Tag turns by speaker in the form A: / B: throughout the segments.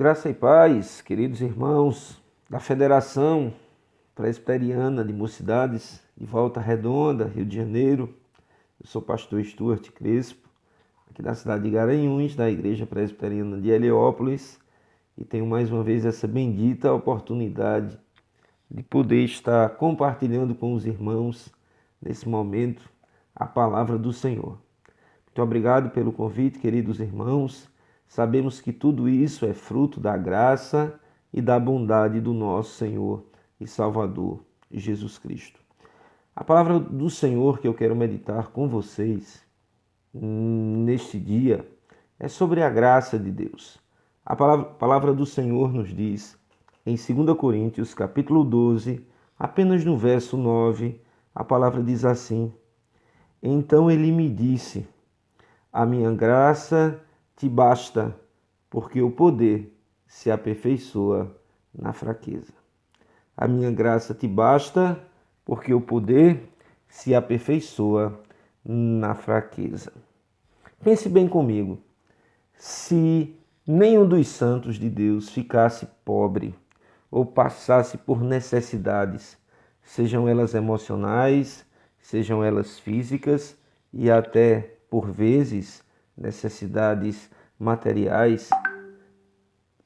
A: Graça e paz, queridos irmãos da Federação Presbiteriana de Mocidades de Volta Redonda, Rio de Janeiro. Eu sou pastor Stuart Crespo, aqui da cidade de Garanhuns, da Igreja Presbiteriana de Heliópolis, e tenho mais uma vez essa bendita oportunidade de poder estar compartilhando com os irmãos, nesse momento, a palavra do Senhor. Muito obrigado pelo convite, queridos irmãos. Sabemos que tudo isso é fruto da graça e da bondade do nosso Senhor e Salvador, Jesus Cristo. A palavra do Senhor que eu quero meditar com vocês neste dia é sobre a graça de Deus. A palavra do Senhor nos diz, em 2 Coríntios, capítulo 12, apenas no verso 9, a palavra diz assim: Então ele me disse, a minha graça te basta, porque o poder se aperfeiçoa na fraqueza. A minha graça te basta, porque o poder se aperfeiçoa na fraqueza. Pense bem comigo. Se nenhum dos santos de Deus ficasse pobre ou passasse por necessidades, sejam elas emocionais, sejam elas físicas e até, por vezes, necessidades materiais,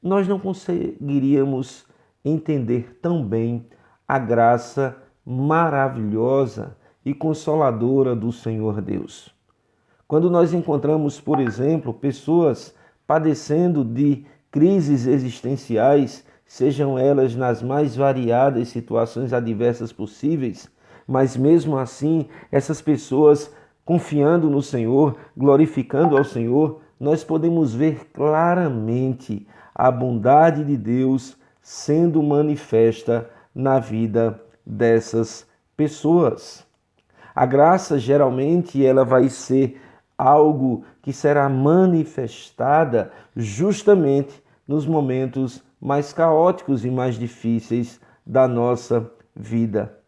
A: nós não conseguiríamos entender tão bem a graça maravilhosa e consoladora do Senhor Deus. Quando nós encontramos, por exemplo, pessoas padecendo de crises existenciais, sejam elas nas mais variadas situações adversas possíveis, mas mesmo assim, essas pessoas confiando no Senhor, glorificando ao Senhor, nós podemos ver claramente a bondade de Deus sendo manifesta na vida dessas pessoas. A graça, geralmente, ela vai ser algo que será manifestada justamente nos momentos mais caóticos e mais difíceis da nossa vida.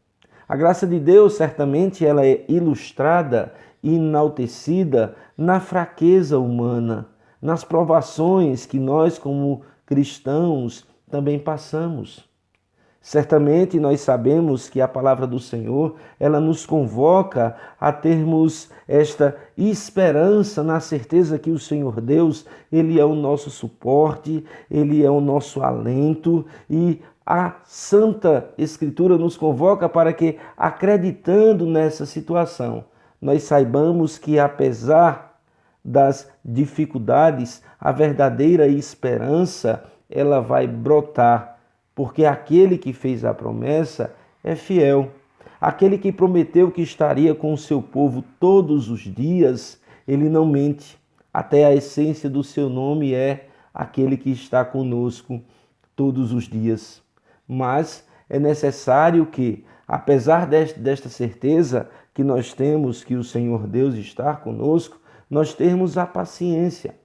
A: A graça de Deus, certamente, ela é ilustrada e enaltecida na fraqueza humana, nas provações que nós, como cristãos, também passamos. Certamente nós sabemos que a palavra do Senhor, ela nos convoca a termos esta esperança na certeza que o Senhor Deus, Ele é o nosso suporte, Ele é o nosso alento, e a Santa Escritura nos convoca para que, acreditando nessa situação, nós saibamos que, apesar das dificuldades, a verdadeira esperança, ela vai brotar, porque aquele que fez a promessa é fiel. Aquele que prometeu que estaria com o seu povo todos os dias, ele não mente. Até a essência do seu nome é aquele que está conosco todos os dias. Mas é necessário que, apesar desta certeza que nós temos que o Senhor Deus está conosco, nós temos a paciência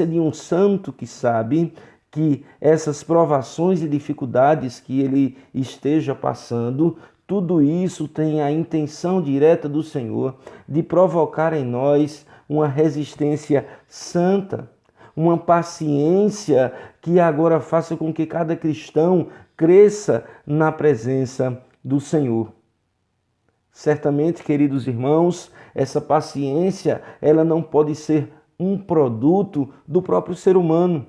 A: de um santo que sabe que essas provações e dificuldades que ele esteja passando, tudo isso tem a intenção direta do Senhor de provocar em nós uma resistência santa, uma paciência que agora faça com que cada cristão cresça na presença do Senhor. Certamente, queridos irmãos, essa paciência, ela não pode ser um produto do próprio ser humano,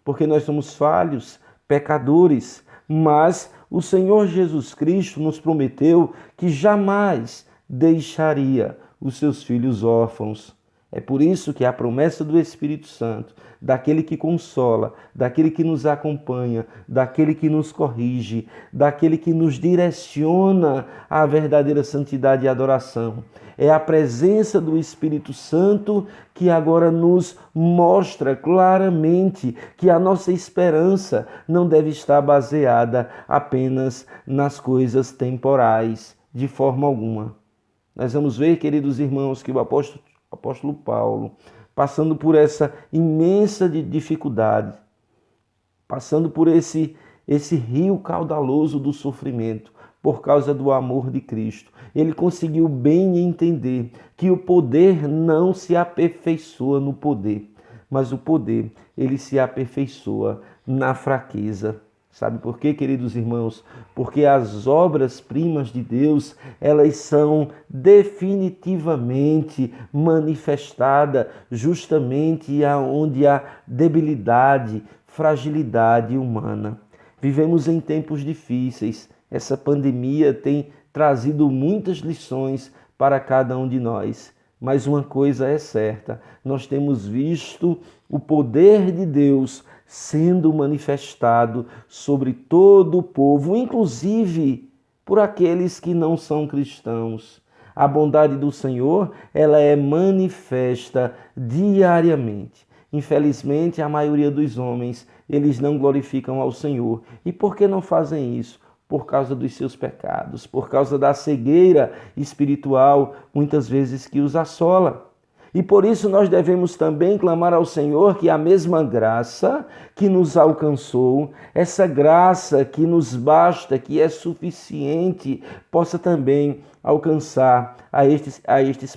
A: porque nós somos falhos, pecadores, mas o Senhor Jesus Cristo nos prometeu que jamais deixaria os seus filhos órfãos. É por isso que a promessa do Espírito Santo, daquele que consola, daquele que nos acompanha, daquele que nos corrige, daquele que nos direciona à verdadeira santidade e adoração, é a presença do Espírito Santo que agora nos mostra claramente que a nossa esperança não deve estar baseada apenas nas coisas temporais, de forma alguma. Nós vamos ver, queridos irmãos, que o apóstolo Paulo, passando por essa imensa dificuldade, passando por esse rio caudaloso do sofrimento, por causa do amor de Cristo, ele conseguiu bem entender que o poder não se aperfeiçoa no poder, mas o poder, ele se aperfeiçoa na fraqueza. Sabe por quê, queridos irmãos? Porque as obras-primas de Deus, elas são definitivamente manifestadas justamente aonde há debilidade, fragilidade humana. Vivemos em tempos difíceis. Essa pandemia tem trazido muitas lições para cada um de nós. Mas uma coisa é certa, nós temos visto o poder de Deus sendo manifestado sobre todo o povo, inclusive por aqueles que não são cristãos. A bondade do Senhor, ela é manifesta diariamente. Infelizmente, a maioria dos homens, eles não glorificam ao Senhor. E por que não fazem isso? Por causa dos seus pecados, por causa da cegueira espiritual, muitas vezes que os assola. E por isso nós devemos também clamar ao Senhor que a mesma graça que nos alcançou, essa graça que nos basta, que é suficiente, possa também alcançar a estes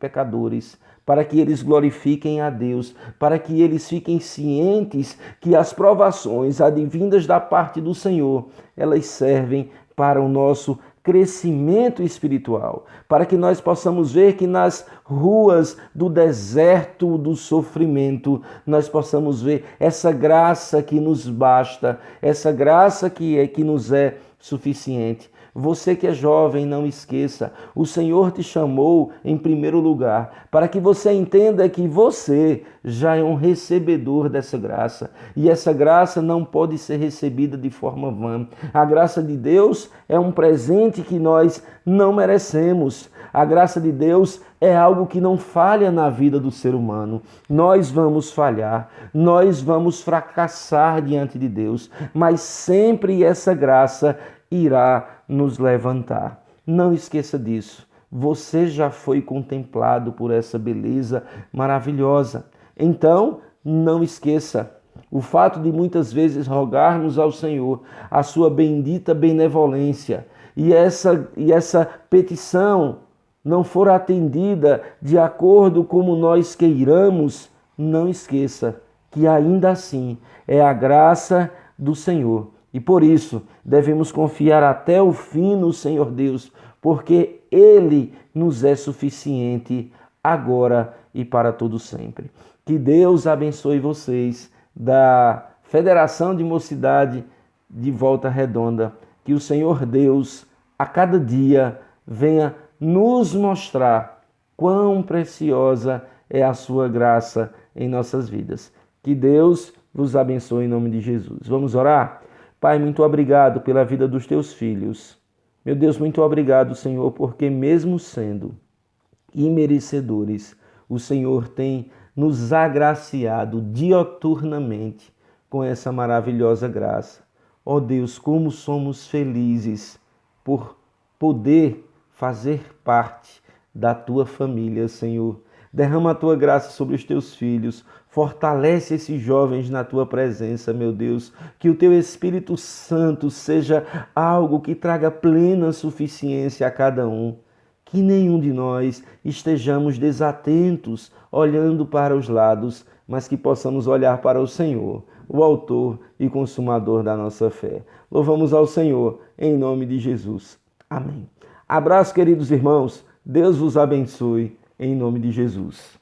A: pecadores, para que eles glorifiquem a Deus, para que eles fiquem cientes que as provações advindas da parte do Senhor, elas servem para o nosso crescimento espiritual, para que nós possamos ver que nas ruas do deserto do sofrimento, nós possamos ver essa graça que nos basta, essa graça que nos é suficiente. Você que é jovem, não esqueça, o Senhor te chamou em primeiro lugar, para que você entenda que você já é um recebedor dessa graça. E essa graça não pode ser recebida de forma vã. A graça de Deus é um presente que nós não merecemos. A graça de Deus é algo que não falha na vida do ser humano. Nós vamos falhar, nós vamos fracassar diante de Deus, mas sempre essa graça irá nos levantar. Não esqueça disso. Você já foi contemplado por essa beleza maravilhosa. Então, não esqueça. O fato de muitas vezes rogarmos ao Senhor a sua bendita benevolência e essa petição não for atendida de acordo como nós queiramos, não esqueça que ainda assim é a graça do Senhor. E por isso devemos confiar até o fim no Senhor Deus, porque Ele nos é suficiente agora e para todo sempre. Que Deus abençoe vocês da Federação de Mocidade de Volta Redonda. Que o Senhor Deus a cada dia venha nos mostrar quão preciosa é a sua graça em nossas vidas. Que Deus vos abençoe em nome de Jesus. Vamos orar? Pai, muito obrigado pela vida dos teus filhos. Meu Deus, muito obrigado, Senhor, porque mesmo sendo imerecedores, o Senhor tem nos agraciado dioturnamente com essa maravilhosa graça. Ó Deus, como somos felizes por poder fazer parte da tua família, Senhor. Derrama a tua graça sobre os teus filhos. Fortalece esses jovens na tua presença, meu Deus. Que o teu Espírito Santo seja algo que traga plena suficiência a cada um. Que nenhum de nós estejamos desatentos, olhando para os lados, mas que possamos olhar para o Senhor, o autor e consumador da nossa fé. Louvamos ao Senhor, em nome de Jesus. Amém. Abraço, queridos irmãos. Deus vos abençoe, em nome de Jesus.